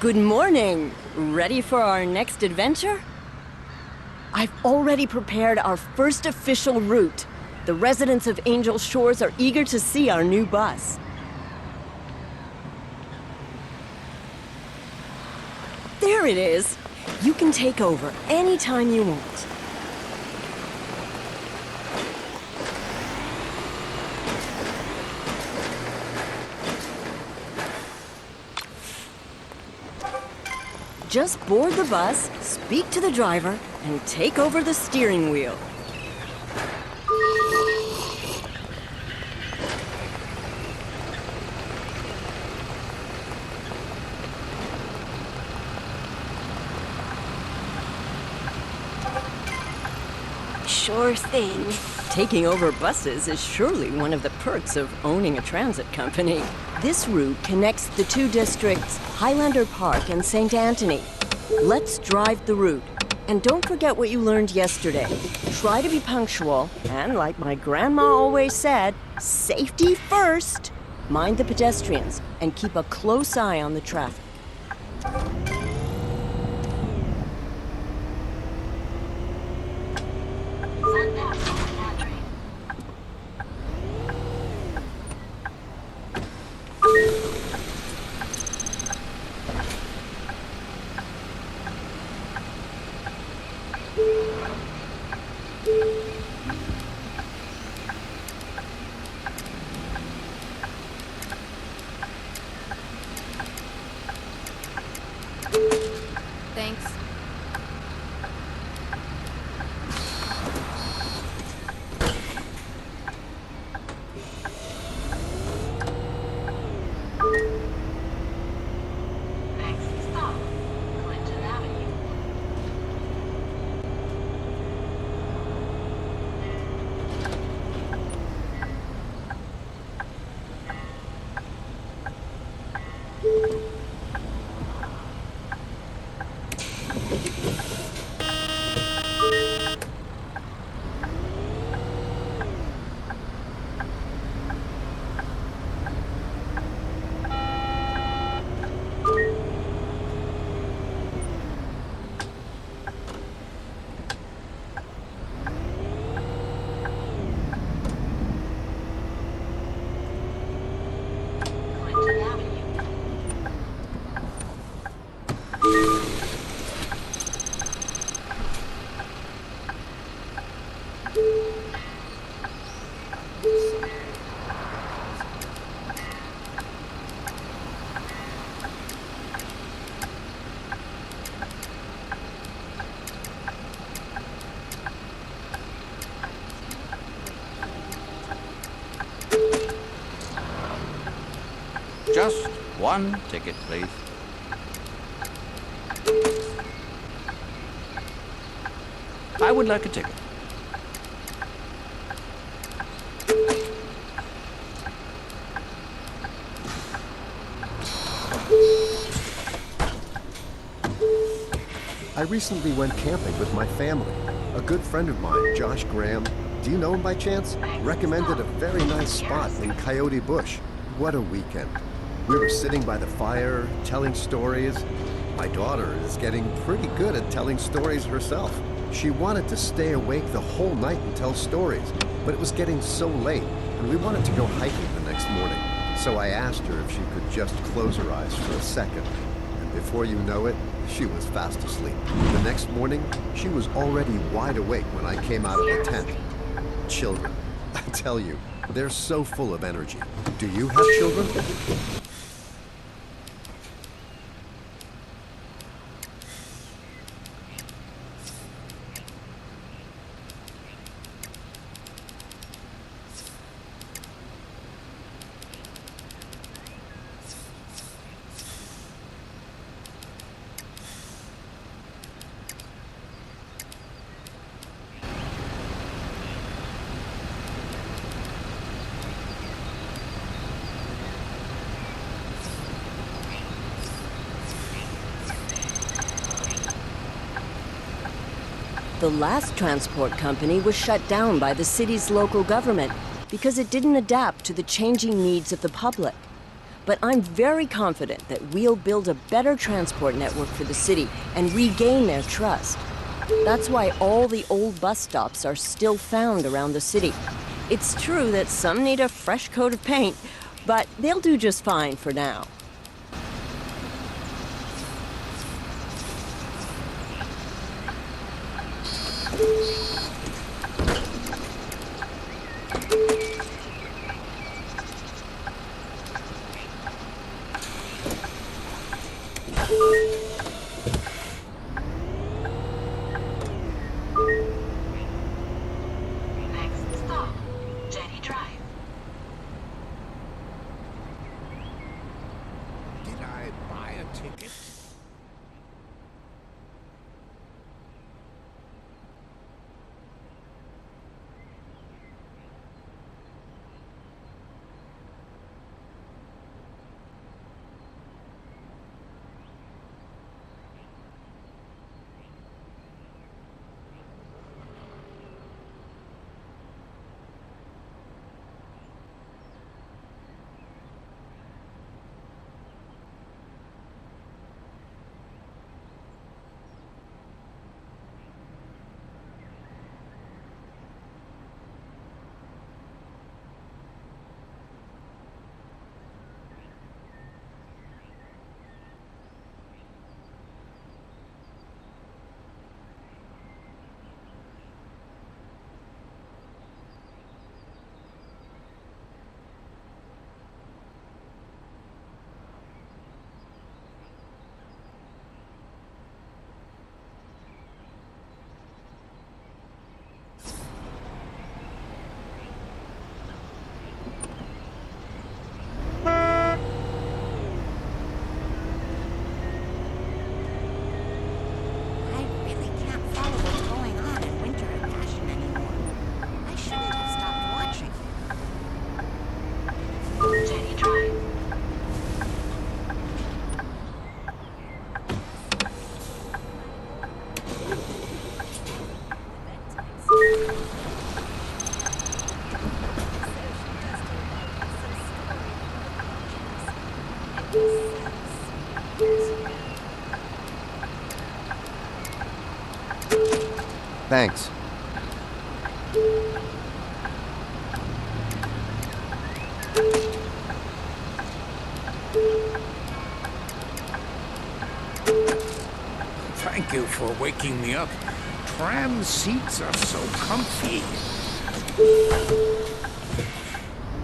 Good morning! Ready for our next adventure? I've already prepared our first official route. The residents of Angel Shores are eager to see our new bus. There it is! You can take over anytime you want. Just board the bus, speak to the driver, and take over the steering wheel. Sure thing. Taking over buses is surely one of the perks of owning a transit company. This route connects the two districts, Highlander Park and St. Anthony. Let's drive the route. And don't forget what you learned yesterday. Try to be punctual, and like my grandma always said, safety first. Mind the pedestrians, and keep a close eye on the traffic. Thanks. Next stop, Clinton Avenue. Clinton Avenue. Just one ticket, please. I would like a ticket. I recently went camping with my family. A good friend of mine, Josh Graham, do you know him by chance? Recommended a very nice spot in Coyote Bush. What a weekend. We were sitting by the fire, telling stories. My daughter is getting pretty good at telling stories herself. She wanted to stay awake the whole night and tell stories, but it was getting so late, and we wanted to go hiking the next morning. So I asked her if she could just close her eyes for a second. And before you know it, she was fast asleep. The next morning, she was already wide awake when I came out of the tent. Children, I tell you, they're so full of energy. Do you have children? The last transport company was shut down by the city's local government because it didn't adapt to the changing needs of the public. but I'm very confident that we'll build a better transport network for the city and regain their trust. That's why all the old bus stops are still found around the city. It's true that some need a fresh coat of paint, but they'll do just fine for now. Next stop, Jetty Drive. Did I buy a ticket? I really can't follow what's going on in Winter and Passion anymore. I shouldn't have stopped watching. Jetty Drive. Thanks. Thank you for waking me up. Tram seats are so comfy.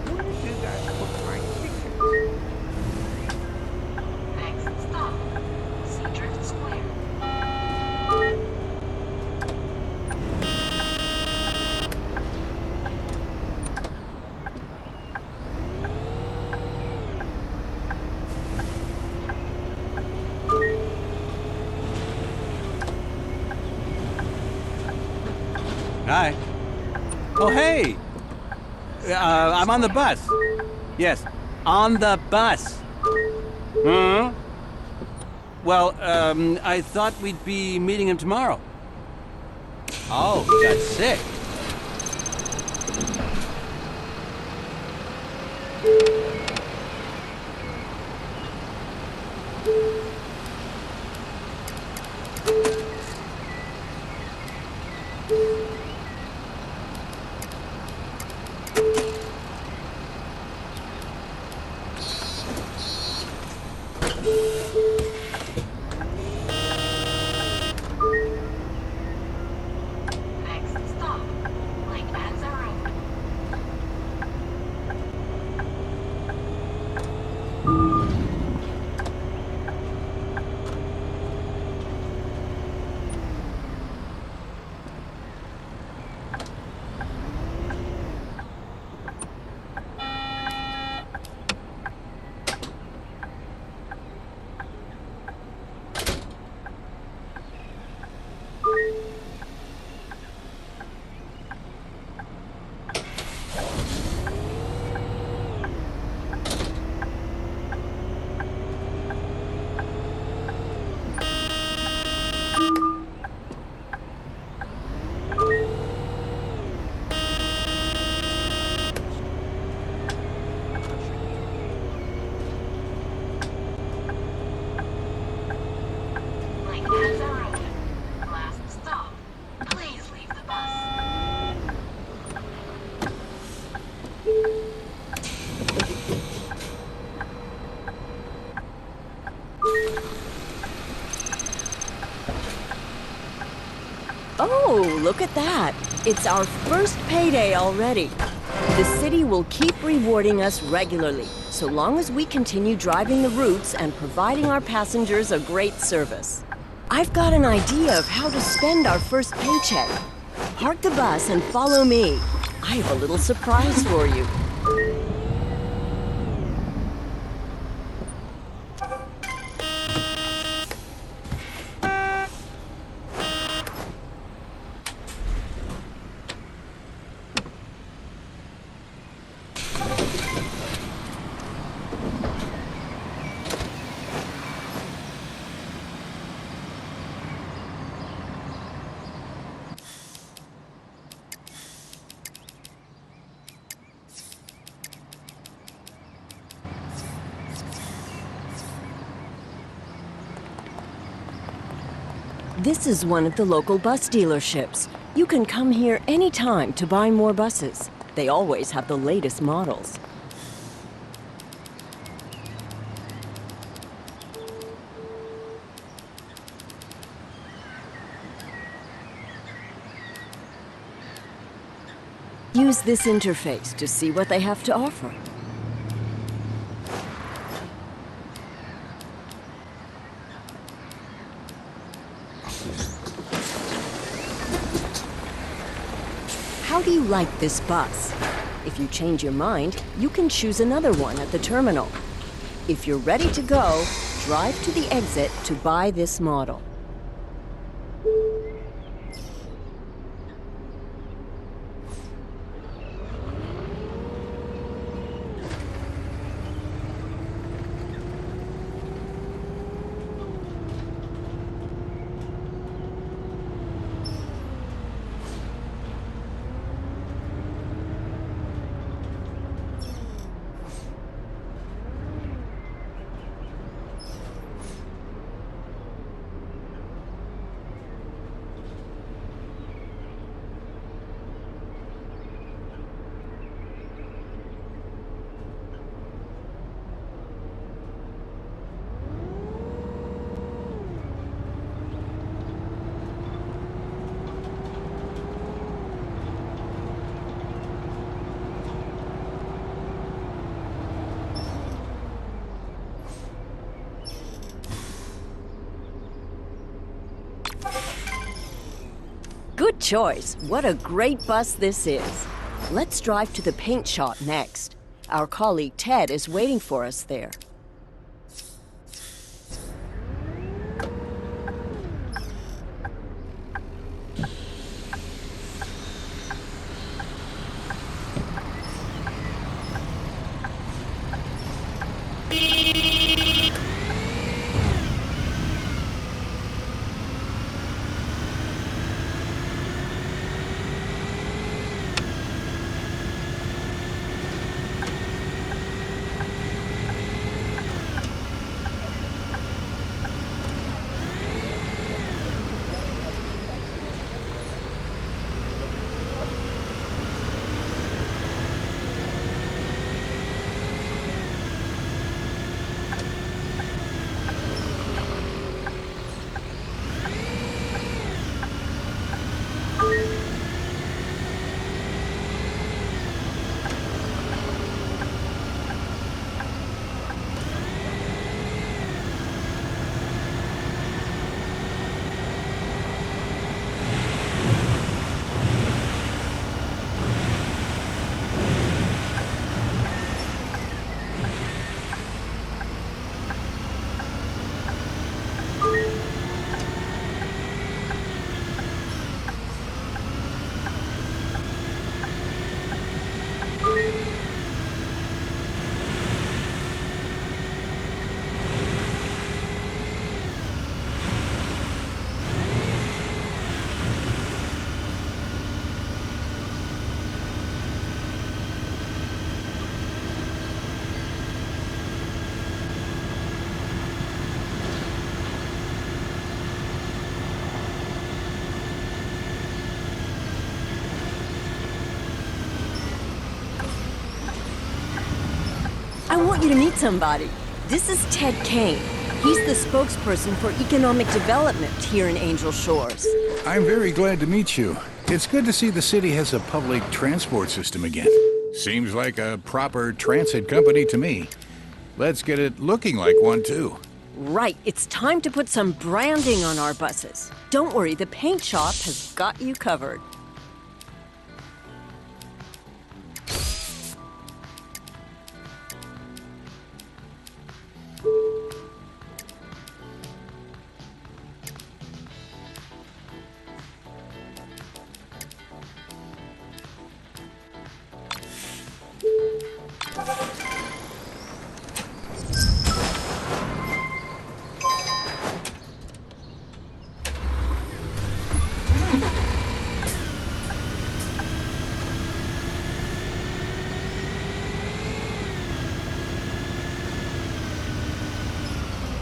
Where did I put my ticket? Next stop, Seadrift Square. Hi. Oh, hey! I'm on the bus. Yes, on the bus. Hmm? Well, I thought we'd be meeting him tomorrow. Oh, he got sick. Next stop, Lake Anza Road. Oh, look at that. It's our first payday already. The city will keep rewarding us regularly, so long as we continue driving the routes and providing our passengers a great service. I've got an idea of how to spend our first paycheck. Park the bus and follow me. I have a little surprise for you. This is one of the local bus dealerships. You can come here anytime to buy more buses. They always have the latest models. Use this interface to see what they have to offer. How do you like this bus? If you change your mind, you can choose another one at the terminal. If you're ready to go, drive to the exit to buy this model. Good choice. What a great bus this is. Let's drive to the paint shop next. Our colleague Ted is waiting for us there. I want you to meet somebody. This is Ted Kane. He's the spokesperson for economic development here in Angel Shores. I'm very glad to meet you. It's good to see the city has a public transport system again. Seems like a proper transit company to me. Let's get it looking like one, too. Right, it's time to put some branding on our buses. Don't worry, the paint shop has got you covered.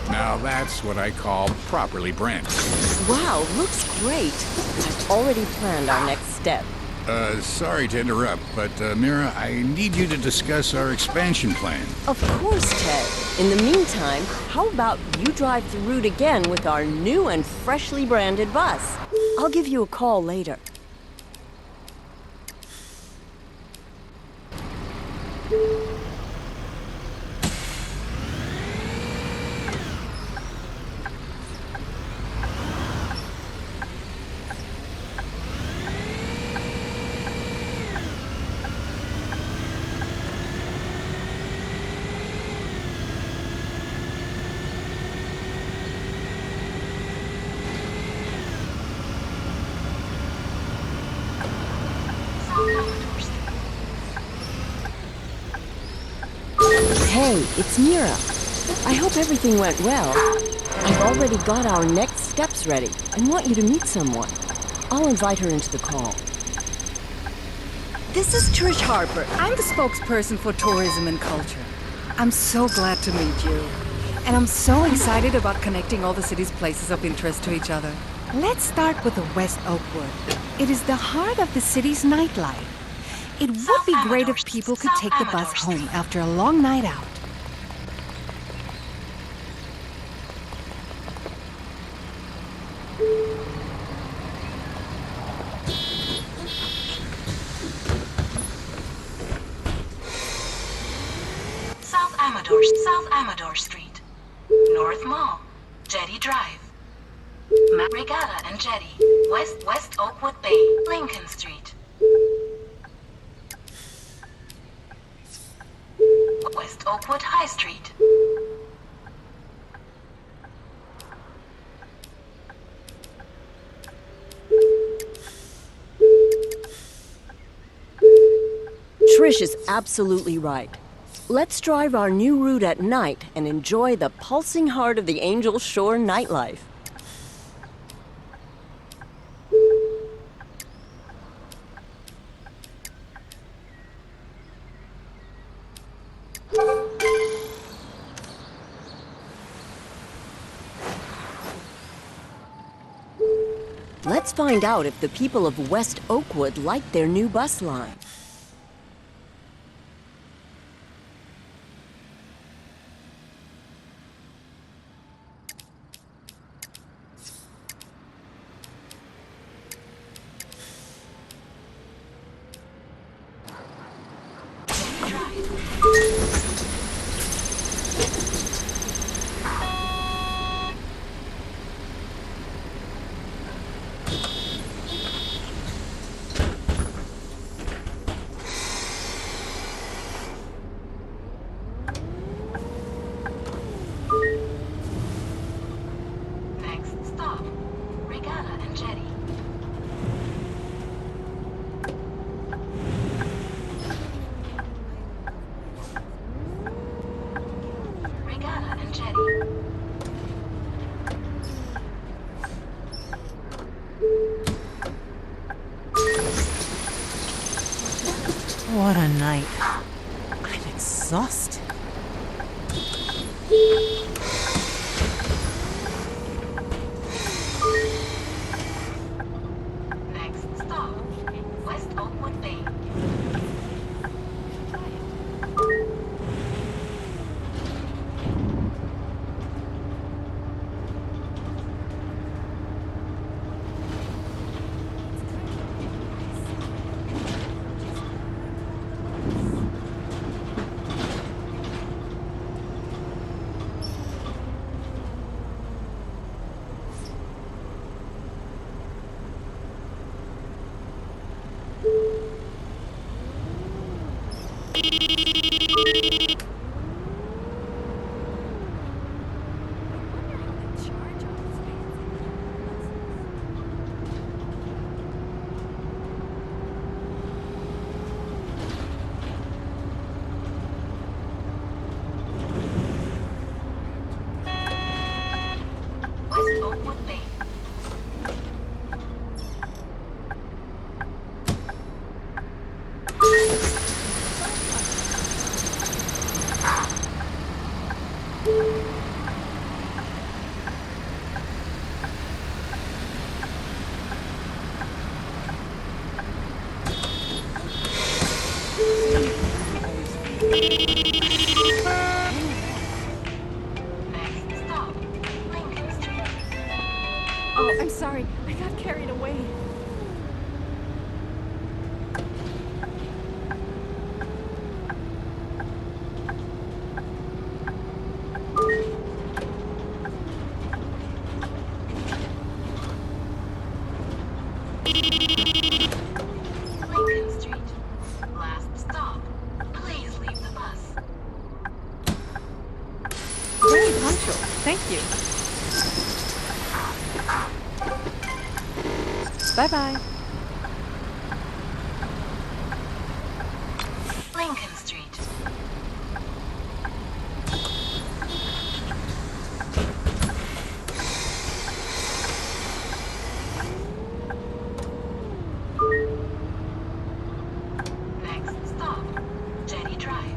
Now that's what I call properly branded. Wow, looks great. I've already planned our next step. Sorry to interrupt, but Mira, I need you to discuss our expansion plan. Of course, Ted. In the meantime, how about you drive the route again with our new and freshly branded bus? I'll give you a call later. Hey, it's Mira. I hope everything went well. I've already got our next steps ready and want you to meet someone. I'll invite her into the call. This is Trish Harper. I'm the spokesperson for tourism and culture. I'm so glad to meet you. And I'm so excited about connecting all the city's places of interest to each other. Let's start with the West Oakwood. It is the heart of the city's nightlife. It would be great if people could take the bus home after a long night out. South Amador Street, North Mall, Jetty Drive, Regatta and Jetty, West Oakwood Bay, Lincoln Street, West Oakwood High Street, Trish is absolutely right. Let's drive our new route at night and enjoy the pulsing heart of the Angel Shore nightlife. Let's find out if the people of West Oakwood like their new bus line. What a night. I'm exhausted. Next stop, West Oakwood Bay. Oakwood Bay. Next stop, Lincoln Street. Oh, I'm sorry. I got carried away. Lincoln Street. Last stop. Please leave the bus. Very punctual. Thank you. Bye-bye. Lincoln Street. Next stop, Jetty Drive.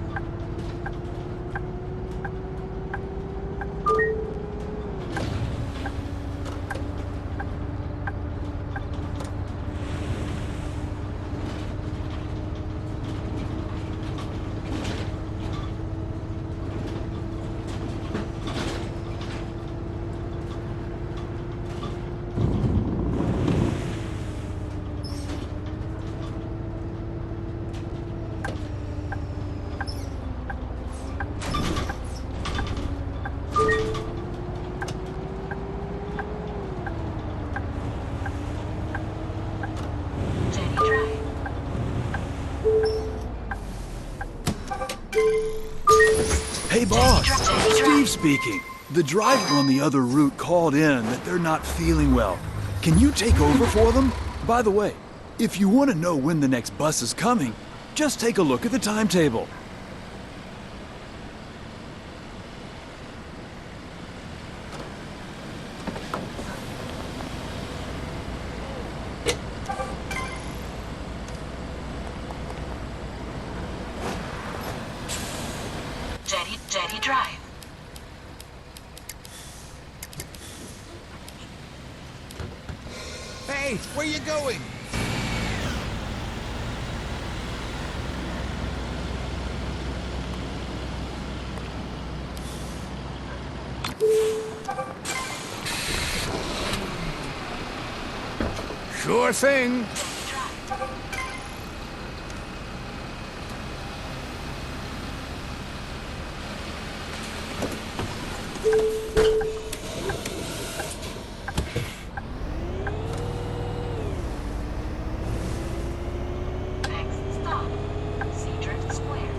Jetty Drive. Hey, boss. Jetty Drive. Steve speaking. The driver on the other route called in that they're not feeling well. Can you take over for them? By the way, if you want to know when the next bus is coming, just take a look at the timetable. Jetty Drive. Hey, where you going? Sure thing. Next stop, Seadrift Square.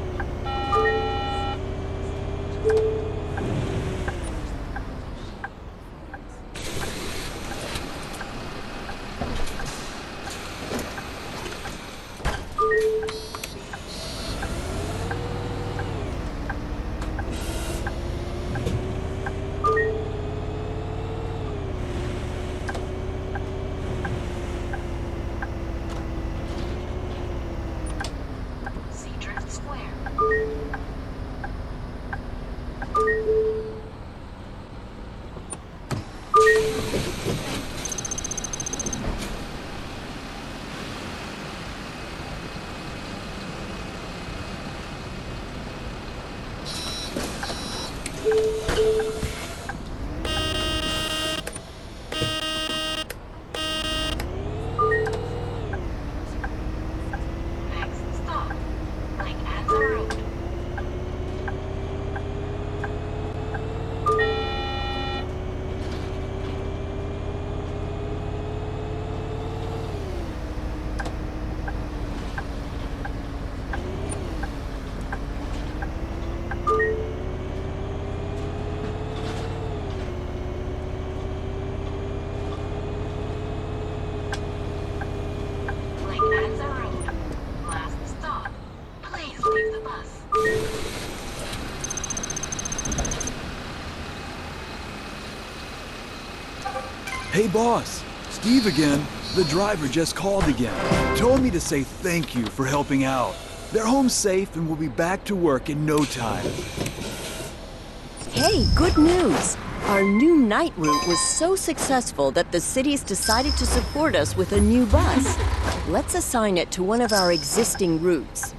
Hey, boss. Steve again. The driver just called again. Told me to say thank you for helping out. They're home safe and will be back to work in no time. Hey, good news! Our new night route was so successful that the city's decided to support us with a new bus. Let's assign it to one of our existing routes.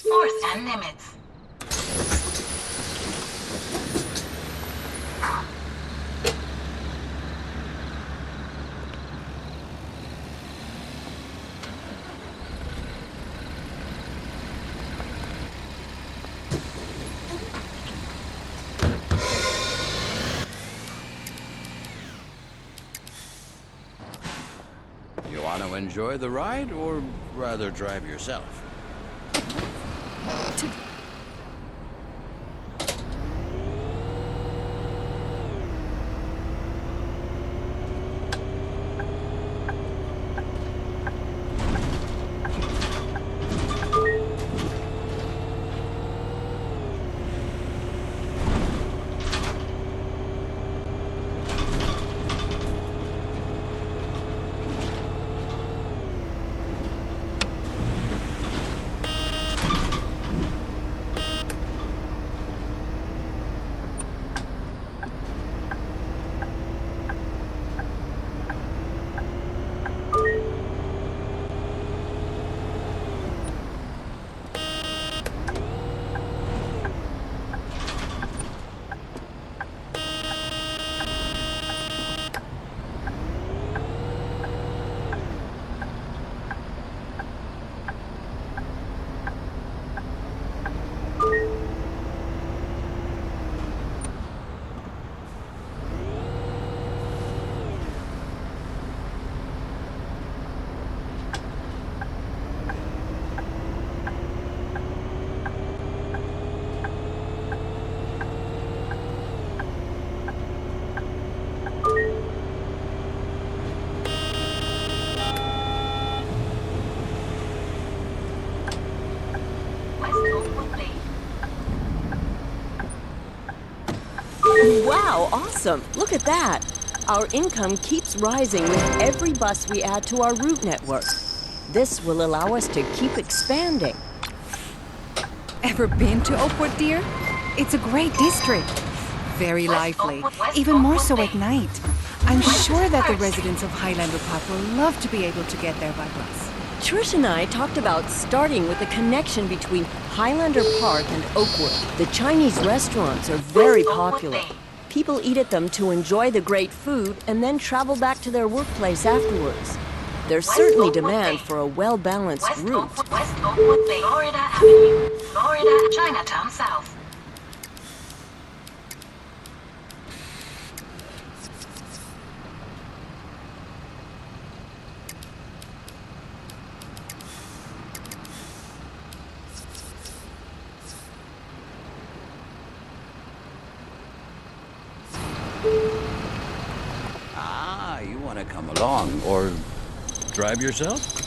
Force and limits. You want to enjoy the ride, or rather drive yourself? Wow, awesome! Look at that! Our income keeps rising with every bus we add to our route network. This will allow us to keep expanding. Ever been to Oakwood, dear? It's a great district. Very lively, even more so at night. I'm sure that the residents of Highlander Park will love to be able to get there by bus. Trish and I talked about starting with a connection between Highlander Park and Oakwood. The Chinese restaurants are very popular. People eat at them to enjoy the great food and then travel back to their workplace afterwards. There's certainly demand for a well-balanced route. West Oakwood Bay, Florida Avenue, Florida, Chinatown South. Ah, you want to come along or drive yourself?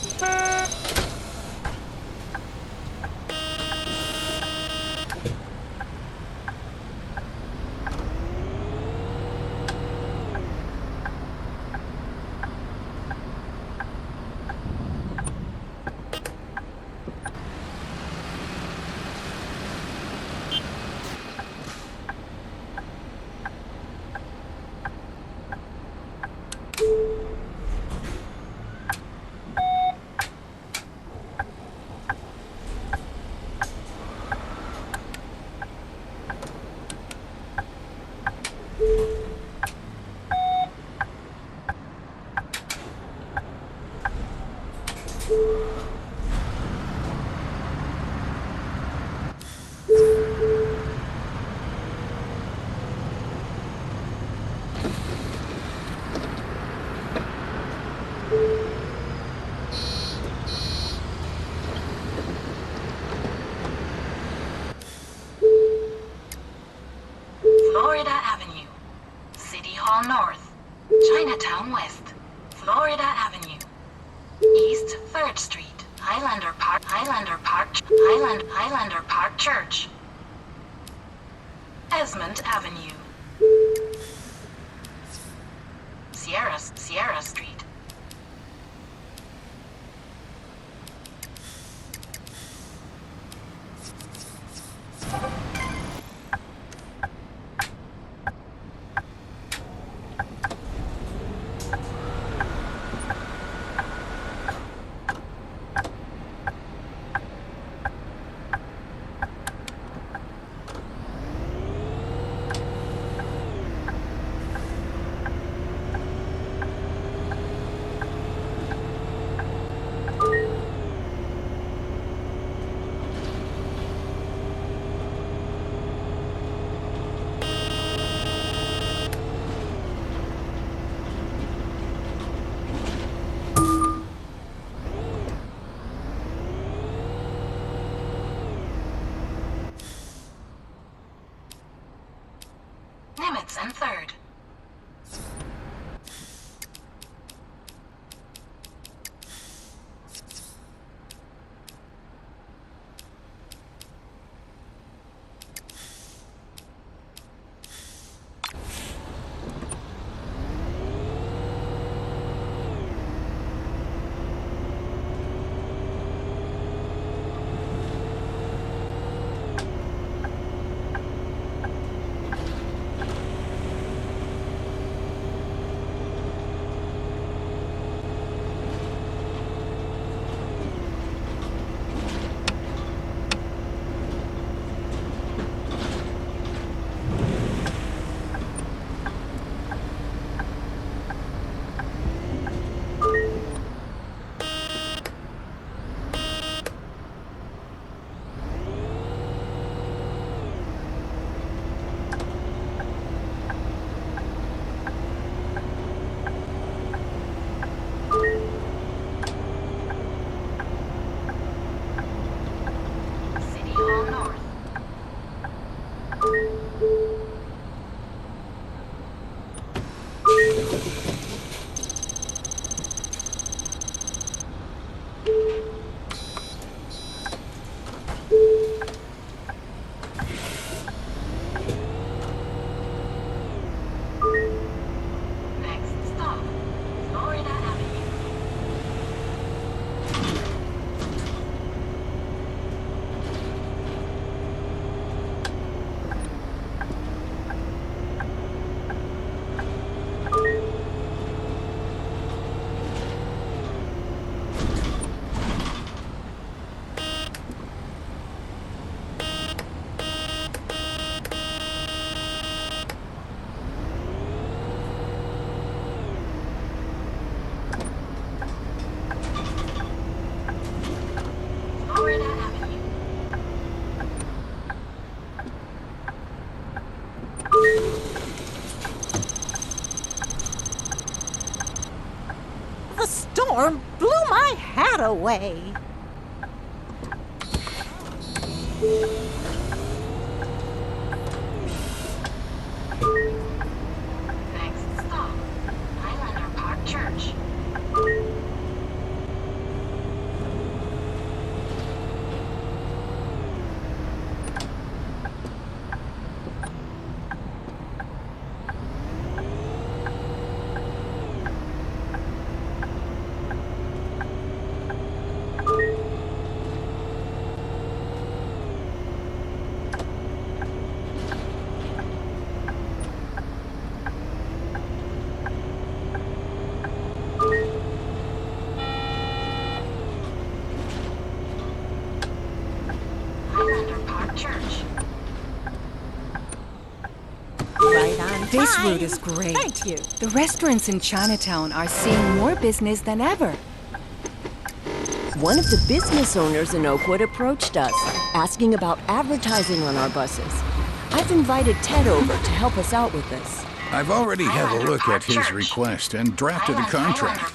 Florida Avenue, City Hall North, Chinatown West, Florida Avenue, East 3rd Street, Highlander Park Church, Esmond Avenue, Sierra Street. Nimitz and 3rd. City Hall North. Next stop, Florida Avenue. Florida Avenue. The storm blew my hat away. This Fine. route is great. Thank you. The restaurants in Chinatown are seeing more business than ever. One of the business owners in Oakwood approached us, asking about advertising on our buses. I've invited Ted over to help us out with this. I've already had a look at his request and drafted a contract.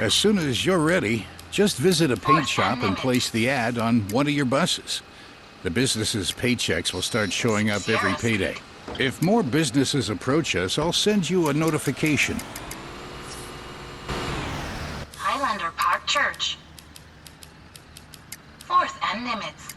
As soon as you're ready, just visit a paint shop and place the ad on one of your buses. The business's paychecks will start showing up every payday. If more businesses approach us, I'll send you a notification. Highlander Park Church. 4th and Nimitz.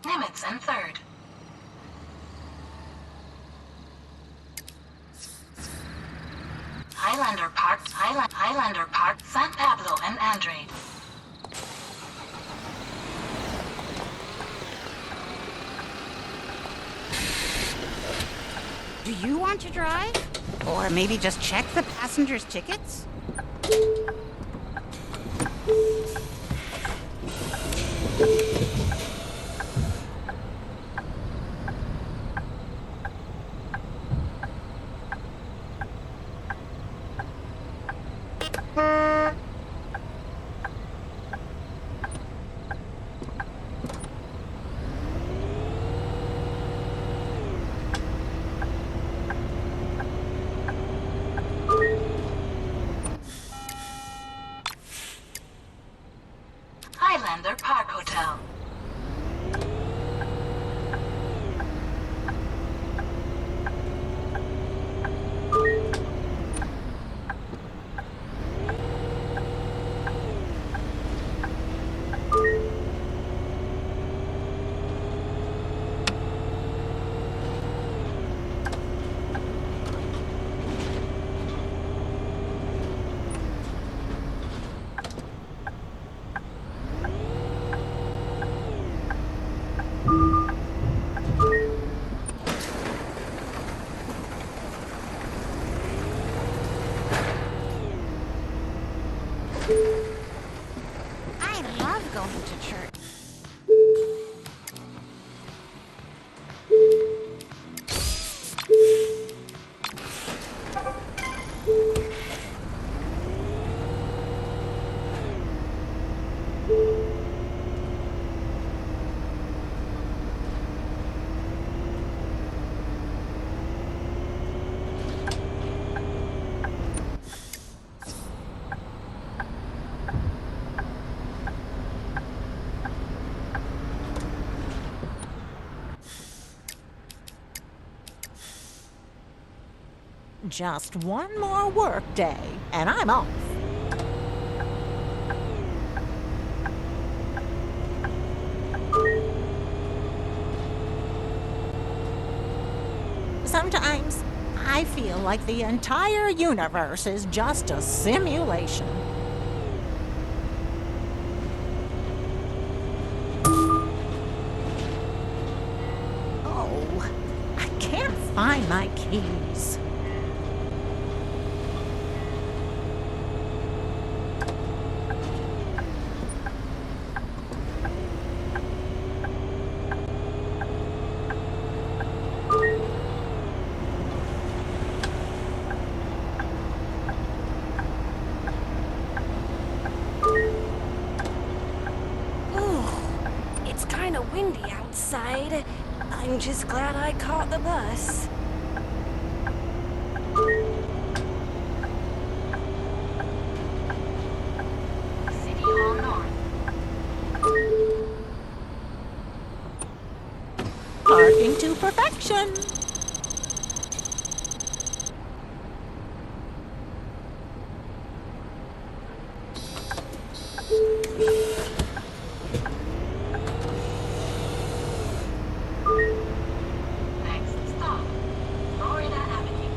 Nimitz and 3rd. Highlander Park, San Pablo and Andrade. Do you want to drive? Or maybe just check the passengers' tickets? Highlander Park Hotel. I love going to church. Just one more work day, and I'm off. Sometimes I feel like the entire universe is just a simulation. Oh, I can't find my keys. It's kind of windy outside. I'm just glad I caught the bus. City Hall North. Parking to perfection. Next stop, Florida Avenue.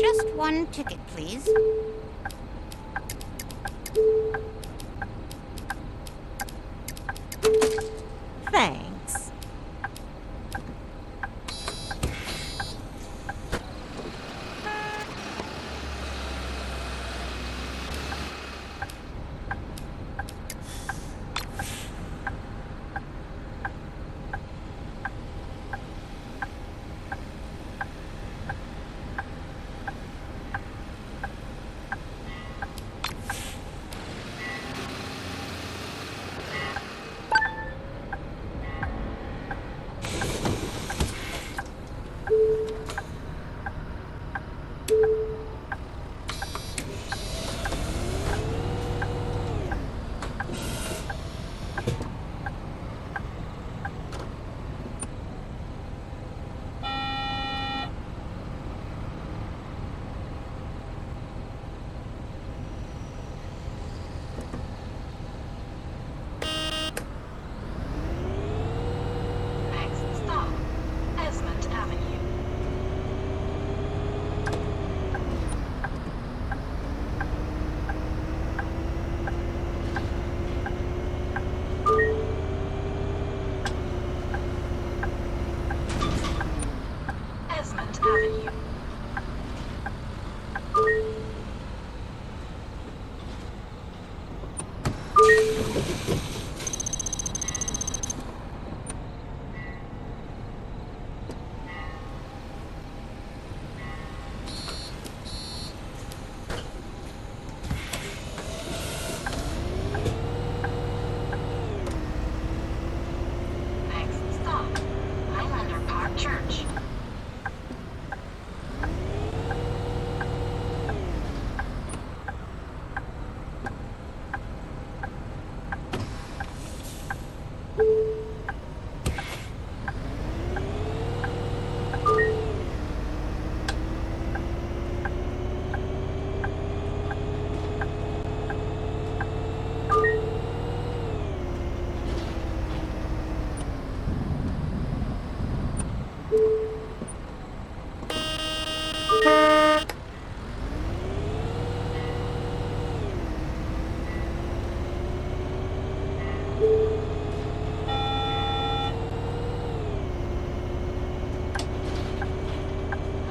Just one ticket, please. Thanks. Next stop, Esmond Avenue. Esmond Avenue. Next stop, Highlander Park Church.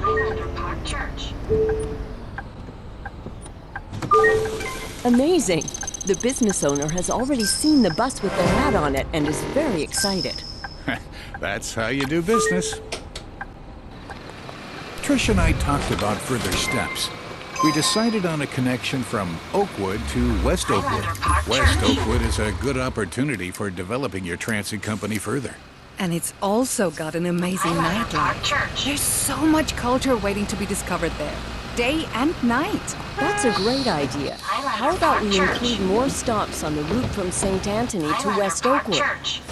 Highlander Park Church. Amazing! The business owner has already seen the bus with the hat on it and is very excited. That's how you do business. Trish and I talked about further steps. We decided on a connection from Oakwood to West Oakwood. West Oakwood is a good opportunity for developing your transit company further. And it's also got an amazing Highlander Park nightlife. Church. There's so much culture waiting to be discovered there, day and night. That's a great idea. How about we include more stops on the route from St. Anthony to West Oakwood?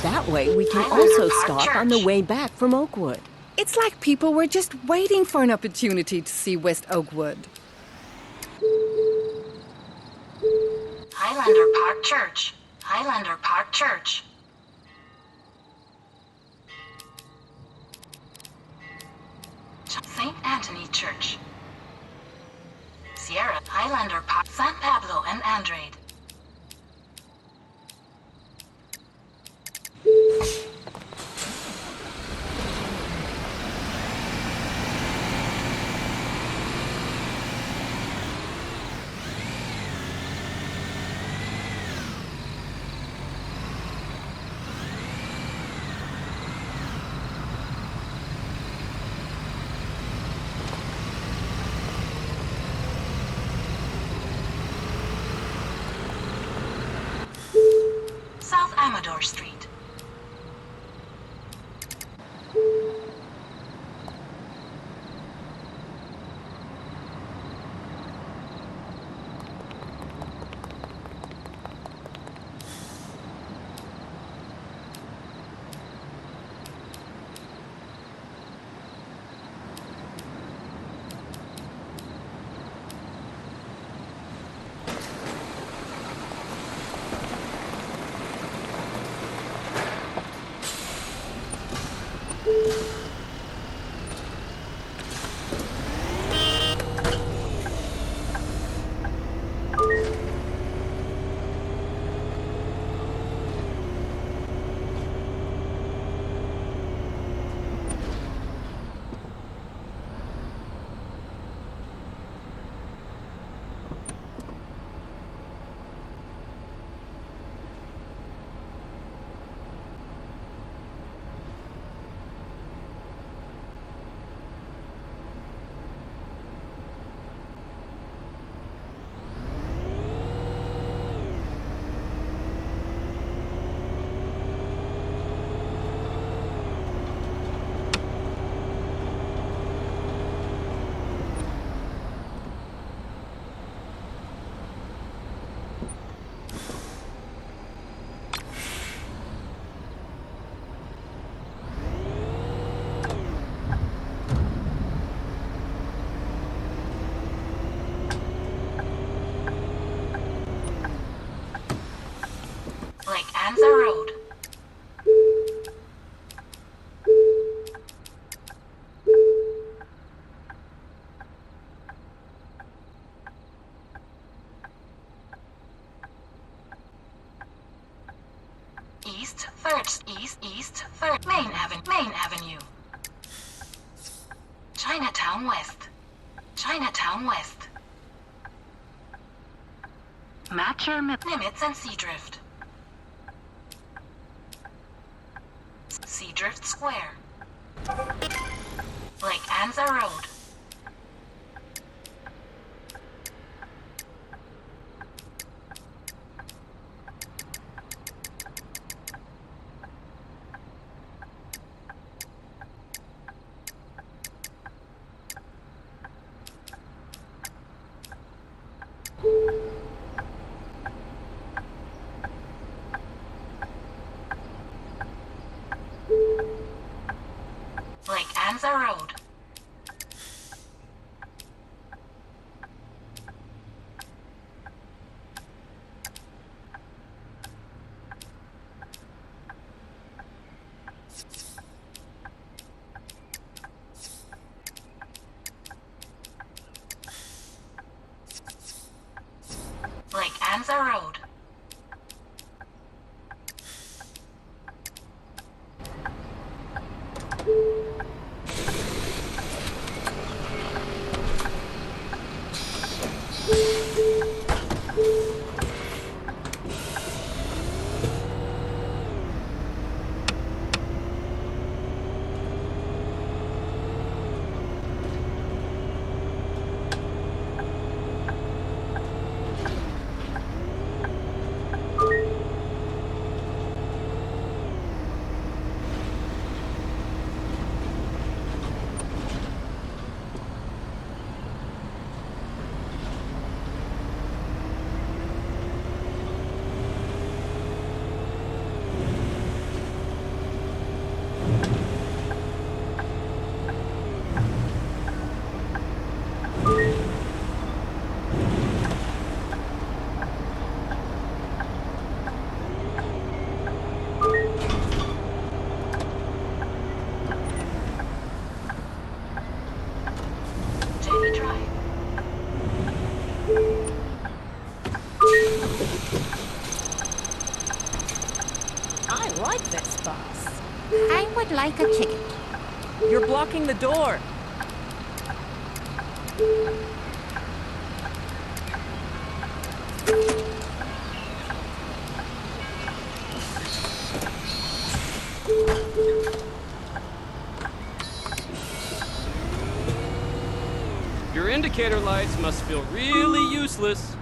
That way we can also stop on the way back from Oakwood. It's like people were just waiting for an opportunity to see West Oakwood. Highlander Park Church. Highlander Park Church. St. Anthony Church. Sierra, Highlander Park, San Pablo and Andrade. South Amador Street. Anza Road. East 3rd, East 3rd, Main Avenue. Chinatown West. Chinatown West. Match your limits and Seadrift. Seadrift Square. Lake Anza Road. Lake Anza Road. Lake Anza Road. Jetty Drive. I like this bus. I would like a ticket. You're blocking the door. Your indicator lights must feel really useless.